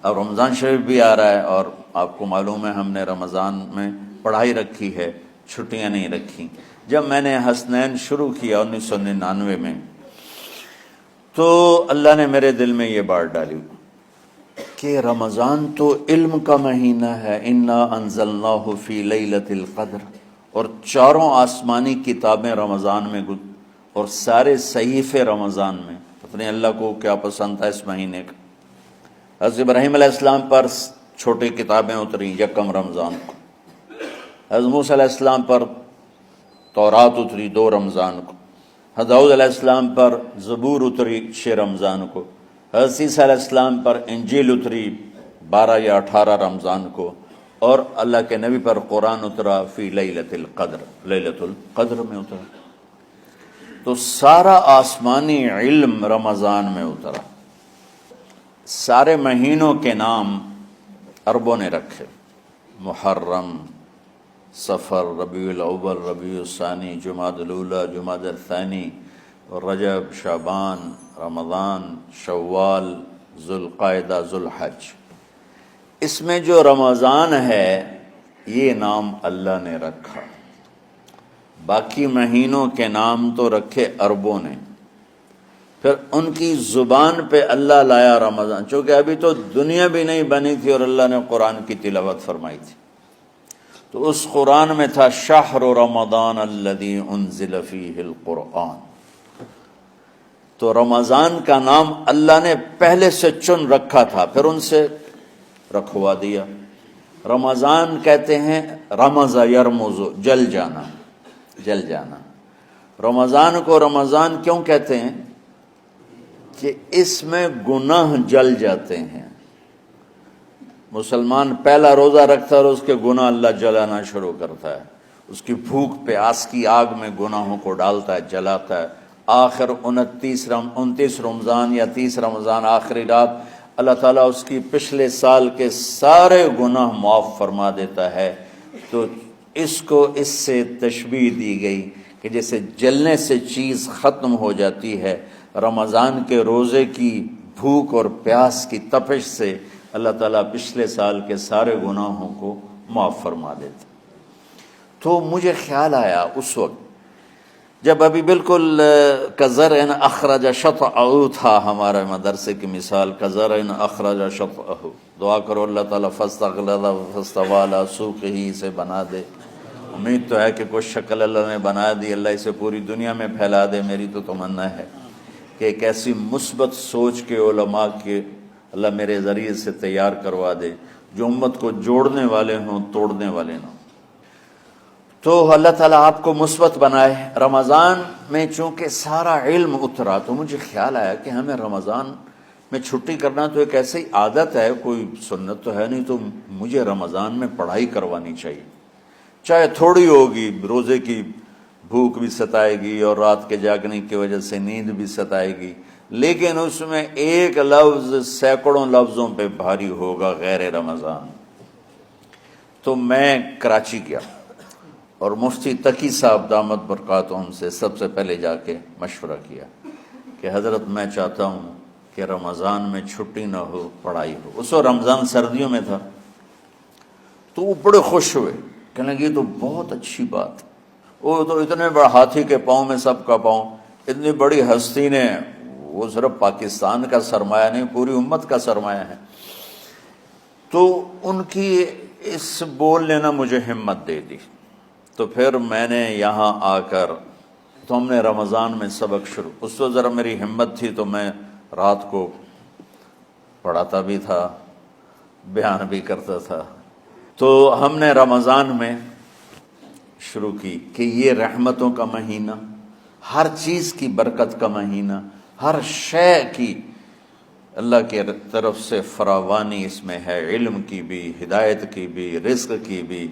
اب رمضان شریف بھی آ رہا ہے، اور آپ کو معلوم ہے ہم نے رمضان میں پڑھائی رکھی ہے، چھٹیاں نہیں رکھی۔ جب میں نے حسنین شروع کیا 1999 میں، تو اللہ نے میرے دل میں یہ بات ڈالی کہ رمضان تو علم کا مہینہ ہے، انا انزلناہ فی لیلۃ القدر، اور چاروں آسمانی کتابیں رمضان میں اور سارے صحیفے رمضان میں۔ اپنے اللہ کو کیا پسند تھا اس مہینے کا۔ حضرت ابراہیم علیہ السلام پر چھوٹی کتابیں اتری یکم رمضان کو، حضرت موسیٰ علیہ السلام پر تورات اتری 2 رمضان کو، حضرت داؤد علیہ السلام پر زبور اتری 6 رمضان کو، حضرت عیسیٰ علیہ السلام پر انجیل اتری 12 یا 18 رمضان کو، اور اللہ کے نبی پر قرآن اترا فی لیلۃ القدر، لیلۃ القدر میں اترا۔ تو سارا آسمانی علم رمضان میں اترا۔ سارے مہینوں کے نام عربوں نے رکھے، محرم، صفر، ربیع الاول، ربیع الثانی، جمادی الاولیٰ، جمادی الثانی، رجب، شعبان، رمضان، شوال، ذوالقعدہ، ذوالحج۔ اس میں جو رمضان ہے یہ نام اللہ نے رکھا، باقی مہینوں کے نام تو رکھے عربوں نے۔ پھر ان کی زبان پہ اللہ لایا رمضان، چونکہ ابھی تو دنیا بھی نہیں بنی تھی اور اللہ نے قرآن کی تلاوت فرمائی تھی، تو اس قرآن میں تھا شہر رمضان الذی انزل فیہ القرآن۔ تو رمضان کا نام اللہ نے پہلے سے چن رکھا تھا، پھر ان سے رکھوا دیا۔ رمضان کہتے ہیں رمض یرمز، جل جانا، جل جانا۔ رمضان کو رمضان کیوں کہتے ہیں؟ کہ اس میں گناہ جل جاتے ہیں۔ مسلمان پہلا روزہ رکھتا ہے اور اس کے گناہ اللہ جلانا شروع کرتا ہے، اس کی بھوک پیاس کی آگ میں گناہوں کو ڈالتا ہے، جلاتا ہے۔ آخر 29 رمضان یا 30 رمضان آخری رات اللہ تعالیٰ اس کی پچھلے سال کے سارے گناہ معاف فرما دیتا ہے۔ تو اس کو اس سے تشبیہ دی گئی کہ جیسے جلنے سے چیز ختم ہو جاتی ہے، رمضان کے روزے کی بھوک اور پیاس کی تپش سے اللہ تعالیٰ پچھلے سال کے سارے گناہوں کو معاف فرما دیتا۔ تو مجھے خیال آیا اس وقت جب ابھی بالکل کزرع اخرج شطأہ تھا، ہمارے مدرسے کی مثال کزرع اخرج شطأہ، دعا کرو اللہ تعالیٰ فاستغلظ فاستوی علی سوقہ سے بنا دے۔ امید تو ہے کہ کچھ شکل اللہ نے بنا دی، اللہ اسے پوری دنیا میں پھیلا دے۔ میری تو تمنا ہے کہ ایک ایسی مثبت سوچ کے علماء کے اللہ میرے ذریعے سے تیار کروا دے جو امت کو جوڑنے والے ہوں، توڑنے والے نہ ہوں۔ تو اللہ تعالیٰ آپ کو مثبت بنائے۔ رمضان میں چونکہ سارا علم اترا تو مجھے خیال آیا کہ ہمیں رمضان میں چھٹی کرنا تو ایک ایسی عادت ہے، کوئی سنت تو ہے نہیں، تو مجھے رمضان میں پڑھائی کروانی چاہیے، چاہے تھوڑی ہوگی۔ روزے کی بھوک بھی ستائے گی اور رات کے جاگنے کی وجہ سے نیند بھی ستائے گی، لیکن اس میں ایک لفظ سینکڑوں لفظوں پہ بھاری ہوگا، غیر رمضان۔ تو میں کراچی گیا اور مفتی تقی صاحب دامت برکاتہم سے سب سے پہلے جا کے مشورہ کیا کہ حضرت میں چاہتا ہوں کہ رمضان میں چھٹی نہ ہو، پڑھائی ہو۔ اس وقت رمضان سردیوں میں تھا، تو وہ بڑے خوش ہوئے، کہنے لگے یہ تو بہت اچھی بات۔ وہ تو اتنے بڑے ہاتھی کے پاؤں میں سب کا پاؤں، اتنی بڑی ہستی نے، وہ صرف پاکستان کا سرمایہ نہیں پوری امت کا سرمایہ ہے۔ تو ان کی اس بولنے نے مجھے ہمت دے دی۔ تو پھر میں نے یہاں آ کر تو ہم نے رمضان میں سبق شروع، اس وقت ذرا میری ہمت تھی تو میں رات کو پڑھاتا بھی تھا، بیان بھی کرتا تھا۔ تو ہم نے رمضان میں شروع کی کہ یہ رحمتوں کا مہینہ، ہر چیز کی برکت کا مہینہ، ہر شے کی اللہ کی طرف سے فراوانی اس میں ہے، علم کی بھی، ہدایت کی بھی، رزق کی بھی۔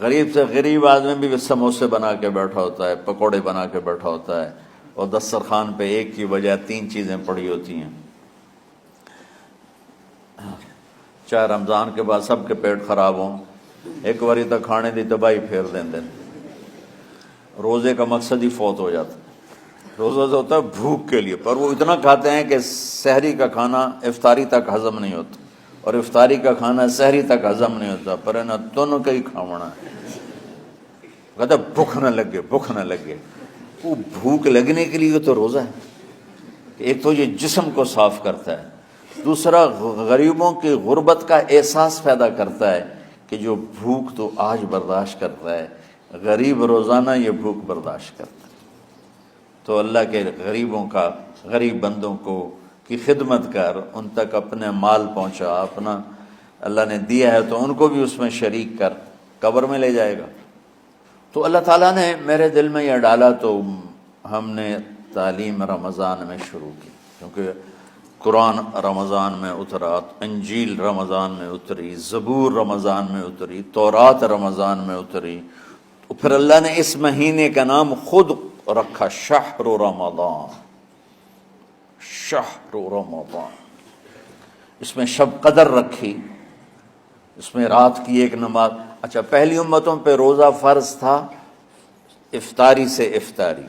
غریب سے غریب آدمی بھی سموسے بنا کے بیٹھا ہوتا ہے، پکوڑے بنا کے بیٹھا ہوتا ہے، اور دسترخوان پہ ایک کی بجائے 3 چیزیں پڑی ہوتی ہیں۔ چاہے رمضان کے بعد سب کے پیٹ خراب ہوں، ایک باری تک کھانے دی تباہی پھیر دیں۔ روزے کا مقصد ہی فوت ہو جاتا۔ روزہ تو ہوتا ہے بھوک کے لیے، پر وہ اتنا کھاتے ہیں کہ سحری کا کھانا افطاری تک ہضم نہیں ہوتا، اور افطاری کا کھانا سحری تک ہضم نہیں ہوتا، پر نہ تن کا ہی کھاونا ہے۔ کہتا بھوک نہ لگے، بھوک نہ لگے۔ وہ بھوک لگنے کے لیے تو روزہ ہے، ایک تو یہ جسم کو صاف کرتا ہے، دوسرا غریبوں کی غربت کا احساس پیدا کرتا ہے کہ جو بھوک تو آج برداشت کرتا ہے، غریب روزانہ یہ بھوک برداشت کرتا ہے۔ تو اللہ کے غریب بندوں کی خدمت کر، ان تک اپنے مال پہنچا، اپنا اللہ نے دیا ہے تو ان کو بھی اس میں شریک کر، قبر میں لے جائے گا۔ تو اللہ تعالیٰ نے میرے دل میں یہ ڈالا، تو ہم نے تعلیم رمضان میں شروع کی، کیونکہ قرآن رمضان میں اترا، انجیل رمضان میں اتری، زبور رمضان میں اتری، تورات رمضان میں اتری، تو پھر اللہ نے اس مہینے کا نام خود رکھا شہر رمضان، شہر رمضان۔ اس میں شب قدر رکھی، اس میں رات کی ایک نماز۔ اچھا، پہلی امتوں پہ روزہ فرض تھا افطاری سے افطاری،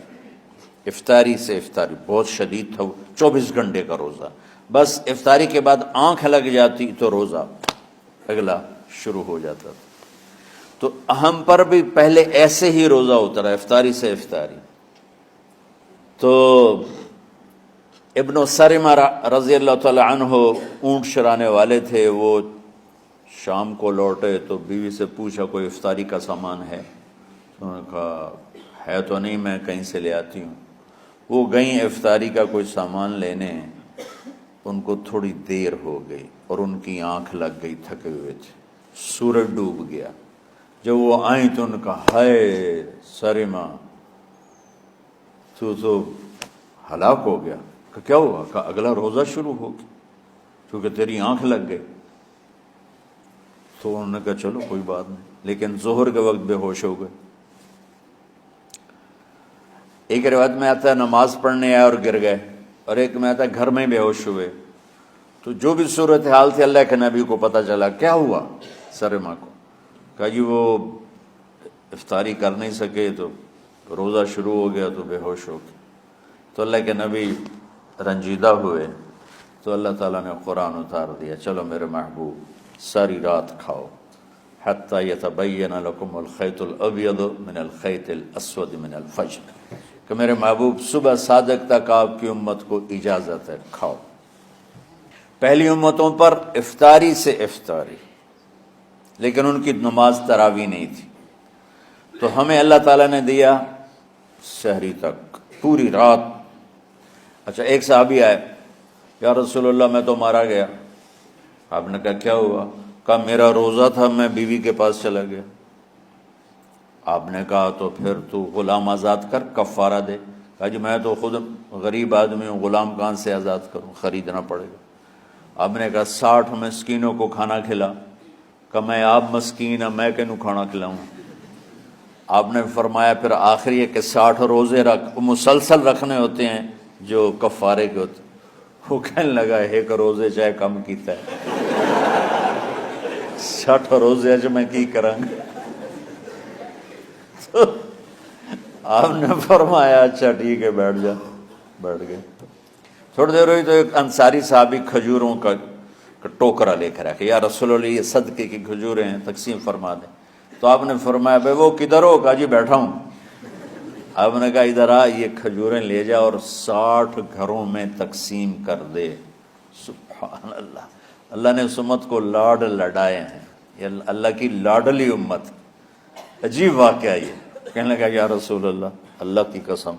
افطاری سے افطاری، بہت شدید تھا، 24 گھنٹے کا روزہ۔ بس افطاری کے بعد آنکھ لگ جاتی تو روزہ اگلا شروع ہو جاتا تھا۔ تو ہم پر بھی پہلے ایسے ہی روزہ اترا، افطاری سے افطاری۔ تو ابن سرمہ رضی اللہ تعالی عنہ اونٹ چرانے والے تھے، وہ شام کو لوٹے تو بیوی سے پوچھا کوئی افطاری کا سامان ہے؟ انہوں نے کہا ہے تو نہیں، میں کہیں سے لے آتی ہوں۔ وہ گئیں افطاری کا کوئی سامان لینے، ان کو تھوڑی دیر ہو گئی اور ان کی آنکھ لگ گئی، تھکے ہوئے تھے، سورج ڈوب گیا۔ جب وہ آئیں تو ان کا ہائے سرمہ تو ہلاک ہو گیا۔ کہ کیا ہوا؟ کہ اگلا روزہ شروع ہو گیا کیونکہ تیری آنکھ لگ گئی۔ تو انہوں نے کہا چلو کوئی بات نہیں، لیکن ظہر کے وقت بے ہوش ہو گئے۔ ایک روایت میں آتا ہے نماز پڑھنے آئے اور گر گئے، اور ایک میں آتا ہے گھر میں بے ہوش ہوئے۔ تو جو بھی صورتحال تھی اللہ کے نبی کو پتہ چلا۔ کیا ہوا سرمہ کو؟ کہا جی وہ افطاری کر نہیں سکے تو روزہ شروع ہو گیا تو بے ہوش ہو گئے۔ تو اللہ کے نبی رنجیدہ ہوئے، تو اللہ تعالیٰ نے قرآن اتار دیا، چلو میرے محبوب ساری رات کھاؤ حتیٰ یتبین لکم الخیط الابیض من الخیط الاسود من الفجر، کہ میرے محبوب صبح صادق تک آپ کی امت کو اجازت ہے، کھاؤ۔ پہلی امتوں پر افطاری سے افطاری، لیکن ان کی نماز تراویح نہیں تھی۔ تو ہمیں اللہ تعالیٰ نے دیا سحری تک، پوری رات۔ اچھا، ایک صحابی آئے، یا رسول اللہ میں تو مارا گیا۔ آپ نے کہا کیا ہوا؟ کہا میرا روزہ تھا، میں بیوی کے پاس چلا گیا۔ آپ نے کہا تو پھر تو غلام آزاد کر، کفارہ دے۔ کہا جی میں تو خود غریب آدمی ہوں، غلام کہاں سے آزاد کروں، خریدنا پڑے گا۔ آپ نے کہا 60 مسکینوں کو کھانا کھلا۔ کہ میں آپ مسکین ہیں، میں کینوں کھانا کھلاؤں؟ آپ نے فرمایا پھر آخری ہے کہ 60 روزے رکھ، مسلسل رکھنے ہوتے ہیں جو کفارے کے ہوتے۔ وہ کہنے لگا ایک روزے چاہے کم کیتا ہے، 60 روزے اج میں کی کروں گا؟ تو آپ نے فرمایا اچھا ٹھیک ہے بیٹھ جا۔ بیٹھ گئے۔ تھوڑی دیر ہوئی تو ایک انصاری صحابی کھجوروں کا ٹوکرا لے کر آیا کہ یا رسول اللہ یہ صدقے کی کھجوریں ہیں، تقسیم فرما دیں۔ تو آپ نے فرمایا بھائی وہ کدھر ہو؟ کہا جی بیٹھا ہوں۔ آپ نے کہا ادھر آ، یہ کھجوریں لے جا اور 60 گھروں میں تقسیم کر دے۔ سبحان اللہ، اللہ نے اس امت کو لاڈ لڈائے ہیں، یہ اللہ کی لاڈلی امت۔ عجیب واقعہ یہ۔ کہنے لگا یا رسول اللہ، اللہ کی قسم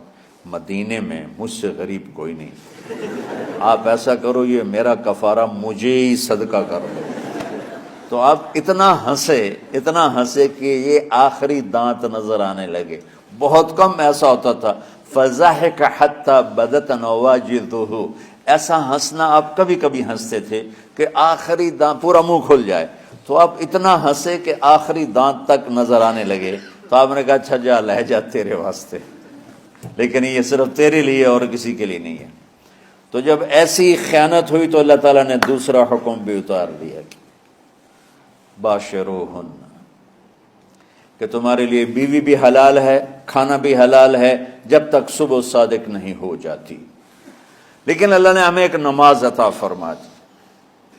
مدینے میں مجھ سے غریب کوئی نہیں، آپ ایسا کرو یہ میرا کفارہ مجھے ہی صدقہ کر دو۔ تو آپ اتنا ہنسے کہ یہ آخری دانت نظر آنے لگے۔ بہت کم ایسا ہوتا تھا فضحک حتی بدت نواجذہ، ایسا ہنسنا آپ کبھی کبھی ہنستے تھے کہ آخری دانت پورا منہ کھل جائے۔ تو آپ اتنا ہنسے کہ آخری دانت تک نظر آنے لگے۔ تو آپ نے کہا اچھا جا لے جا تیرے واسطے، لیکن یہ صرف تیرے لیے اور کسی کے لیے نہیں ہے۔ تو جب ایسی خیانت ہوئی تو اللہ تعالیٰ نے دوسرا حکم بھی اتار دیا کہ باشروہن، کہ تمہارے لیے بیوی بھی حلال ہے، کھانا بھی حلال ہے، جب تک صبح صادق نہیں ہو جاتی۔ لیکن اللہ نے ہمیں ایک نماز عطا فرما دی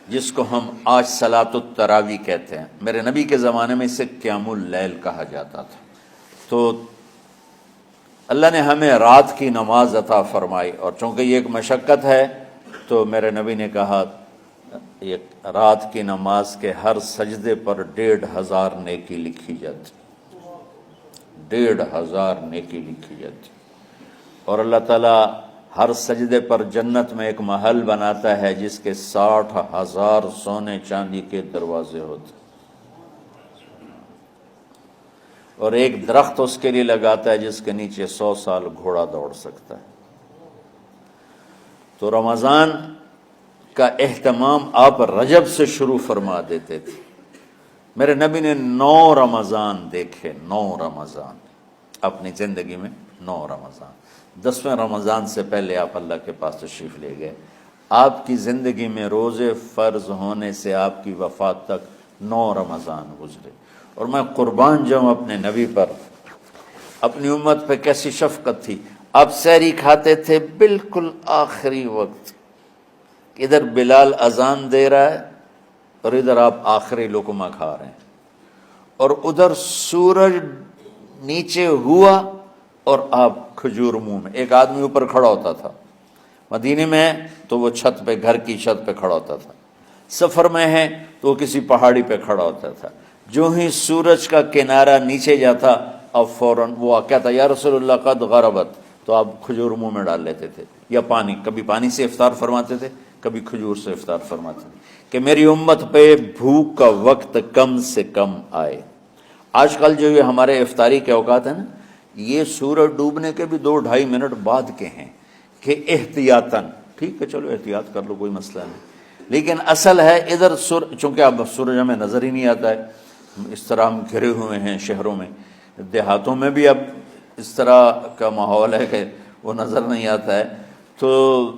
جس کو ہم آج صلاۃ التراویح کہتے ہیں۔ میرے نبی کے زمانے میں اسے قیام اللیل کہا جاتا تھا۔ تو اللہ نے ہمیں رات کی نماز عطا فرمائی، اور چونکہ یہ ایک مشقت ہے تو میرے نبی نے کہا یہ رات کی نماز کے ہر سجدے پر 1500 نیکی لکھی جاتی، 1500 نیکی لکھی جاتی، اور اللہ تعالیٰ ہر سجدے پر جنت میں ایک محل بناتا ہے جس کے 60,000 سونے چاندی کے دروازے ہوتے، اور ایک درخت اس کے لیے لگاتا ہے جس کے نیچے 100 سال گھوڑا دوڑ سکتا ہے۔ تو رمضان کا اہتمام آپ رجب سے شروع فرما دیتے تھے۔ میرے نبی نے 9 رمضان دیکھے، 9 رمضان اپنی زندگی میں، 9 رمضان۔ 10ویں رمضان سے پہلے آپ اللہ کے پاس تشریف لے گئے۔ آپ کی زندگی میں روزے فرض ہونے سے آپ کی وفات تک 9 رمضان گزرے، اور میں قربان جاؤں اپنے نبی پر، اپنی امت پہ کیسی شفقت تھی۔ آپ سحری کھاتے تھے بالکل آخری وقت، ادھر بلال اذان دے رہا ہے اور ادھر آپ آخری لقمہ کھا رہے ہیں، اور ادھر سورج نیچے ہوا اور آپ کھجور منہ میں۔ ایک آدمی اوپر کھڑا ہوتا تھا مدینے میں تو وہ چھت پہ، گھر کی چھت پہ کھڑا ہوتا تھا، سفر میں ہے تو وہ کسی پہاڑی پہ کھڑا ہوتا تھا۔ جو ہی سورج کا کنارہ نیچے جاتا اب فوراً وہ کہتا یا رسول اللہ قد غربت، تو آپ کھجور منہ میں ڈال لیتے تھے، یا پانی، کبھی پانی سے افطار فرماتے تھے، کبھی کھجور سے افطار فرماتے تھے، کہ میری امت پہ بھوک کا وقت کم سے کم آئے۔ آج کل جو یہ ہمارے افطاری کے اوقات ہیں نا، یہ سورج ڈوبنے کے بھی 2-2.5 منٹ بعد کے ہیں، کہ احتیاطاً، ٹھیک ہے چلو احتیاط کر لو کوئی مسئلہ نہیں، لیکن اصل ہے ادھر چونکہ اب سورج ہمیں نظر ہی نہیں آتا ہے، اس طرح ہم گھرے ہوئے ہیں شہروں میں، دیہاتوں میں بھی اب اس طرح کا ماحول ہے کہ وہ نظر نہیں آتا ہے، تو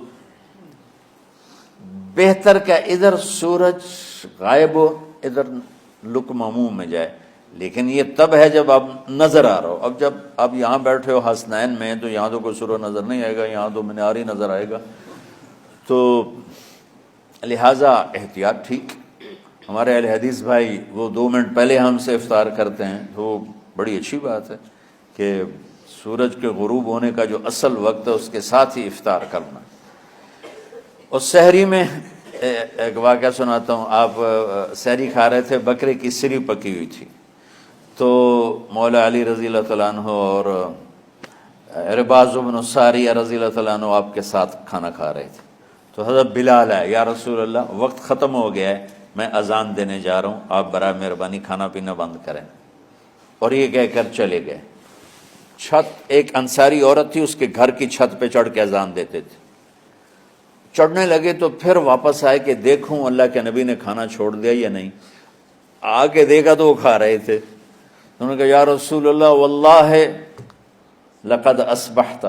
بہتر کہ ادھر سورج غائب ہو، ادھر لقمہ منہ میں جائے۔ لیکن یہ تب ہے جب آپ نظر آ رہا ہو۔ اب جب آپ یہاں بیٹھے ہو حسنین میں تو یہاں تو کوئی سورج نظر نہیں آئے گا، یہاں تو مینار ہی نظر آئے گا، تو لہٰذا احتیاط ٹھیک۔ ہمارے اہل حدیث بھائی وہ 2 منٹ پہلے ہم سے افطار کرتے ہیں، تو بڑی اچھی بات ہے کہ سورج کے غروب ہونے کا جو اصل وقت ہے اس کے ساتھ ہی افطار کرنا۔ اور سحری میں ایک واقعہ سناتا ہوں، آپ سحری کھا رہے تھے، بکرے کی سری پکی ہوئی تھی، تو مولا علی رضی اللہ تعالیٰ عنہ اور عرباض بن ساریہ رضی اللہ تعالیٰ عنہ آپ کے ساتھ کھانا کھا رہے تھے، تو حضرت بلال ہے، یا رسول اللہ وقت ختم ہو گیا ہے، میں اذان دینے جا رہا ہوں، آپ برائے مہربانی کھانا پینا بند کریں، اور یہ کہہ کر چلے گئے۔ چھت، ایک انصاری عورت تھی، اس کے گھر کی چھت پہ چڑھ کے اذان دیتے تھے، چڑھنے لگے تو پھر واپس آئے کہ دیکھوں اللہ کے نبی نے کھانا چھوڑ دیا یا نہیں، آگے دیکھا تو وہ کھا رہے تھے، انہوں نے کہا یا رسول اللہ واللہ لقد اصبحت،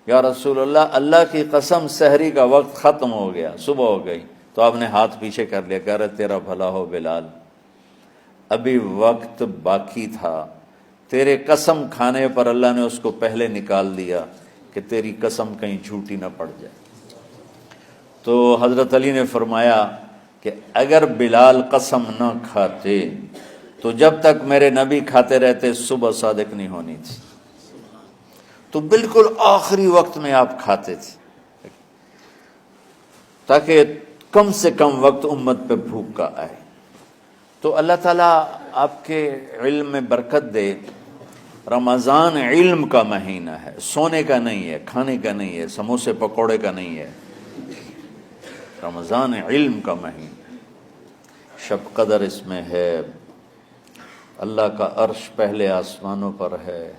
یا رسول اللہ اللہ کی قسم سحری کا وقت ختم ہو گیا، صبح ہو گئی۔ تو آپ نے ہاتھ پیچھے کر لیا، کہہ رہے تیرا بھلا ہو بلال، ابھی وقت باقی تھا، تیرے قسم کھانے پر اللہ نے اس کو پہلے نکال دیا کہ تیری قسم کہیں جھوٹی نہ پڑ جائے۔ تو حضرت علی نے فرمایا کہ اگر بلال قسم نہ کھاتے تو جب تک میرے نبی کھاتے رہتے صبح صادق نہیں ہونی تھی، تو بالکل آخری وقت میں آپ کھاتے تھے تاکہ کم سے کم وقت امت پہ بھوک کا آئے۔ تو اللہ تعالیٰ آپ کے علم میں برکت دے۔ رمضان علم کا مہینہ ہے، سونے کا نہیں ہے، کھانے کا نہیں ہے، سموسے پکوڑے کا نہیں ہے، رمضان علم کا مہینہ، شب قدر اس میں ہے، اللہ کا عرش پہلے آسمانوں پر ہے،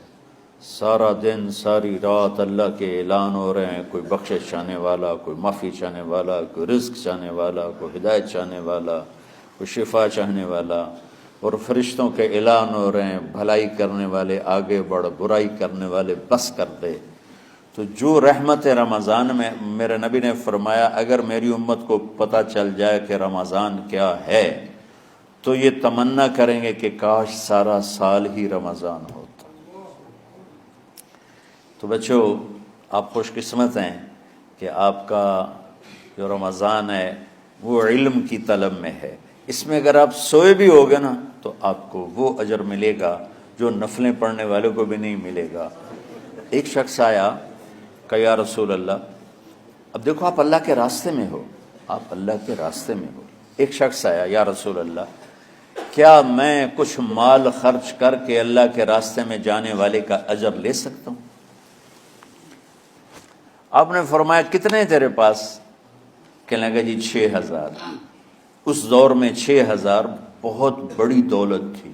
سارا دن ساری رات اللہ کے اعلان ہو رہے ہیں، کوئی بخشش چاہنے والا، کوئی معافی چاہنے والا، کوئی رزق چاہنے والا، کوئی ہدایت چاہنے والا، کوئی شفا چاہنے والا، اور فرشتوں کے اعلان ہو رہے ہیں، بھلائی کرنے والے آگے بڑھ، برائی کرنے والے بس کر دے۔ تو جو رحمت رمضان میں، میرے نبی نے فرمایا اگر میری امت کو پتہ چل جائے کہ رمضان کیا ہے تو یہ تمنا کریں گے کہ کاش سارا سال ہی رمضان ہوتا۔ تو بچوں، آپ خوش قسمت ہیں کہ آپ کا جو رمضان ہے وہ علم کی طلب میں ہے۔ اس میں اگر آپ سوئے بھی ہوگے نا تو آپ کو وہ اجر ملے گا جو نفلیں پڑھنے والوں کو بھی نہیں ملے گا۔ ایک شخص آیا کہ یا رسول اللہ، اب دیکھو آپ اللہ کے راستے میں ہو، آپ اللہ کے راستے میں ہو۔ ایک شخص آیا، یا رسول اللہ کیا میں کچھ مال خرچ کر کے اللہ کے راستے میں جانے والے کا اجر لے سکتا ہوں؟ آپ نے فرمایا کتنے تیرے پاس؟ کہنے لگا جی 6000۔ اس دور میں 6000 بہت بڑی دولت تھی۔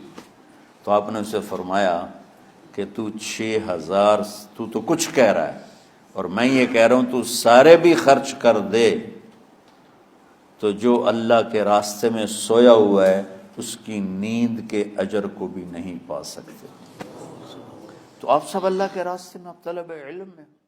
تو آپ نے اسے فرمایا کہ تو 6000 تو کچھ کہہ رہا ہے اور میں یہ کہہ رہا ہوں تو سارے بھی خرچ کر دے تو جو اللہ کے راستے میں سویا ہوا ہے اس کی نیند کے اجر کو بھی نہیں پا سکتے۔ تو آپ سب اللہ کے راستے میں، آپ طلب علم میں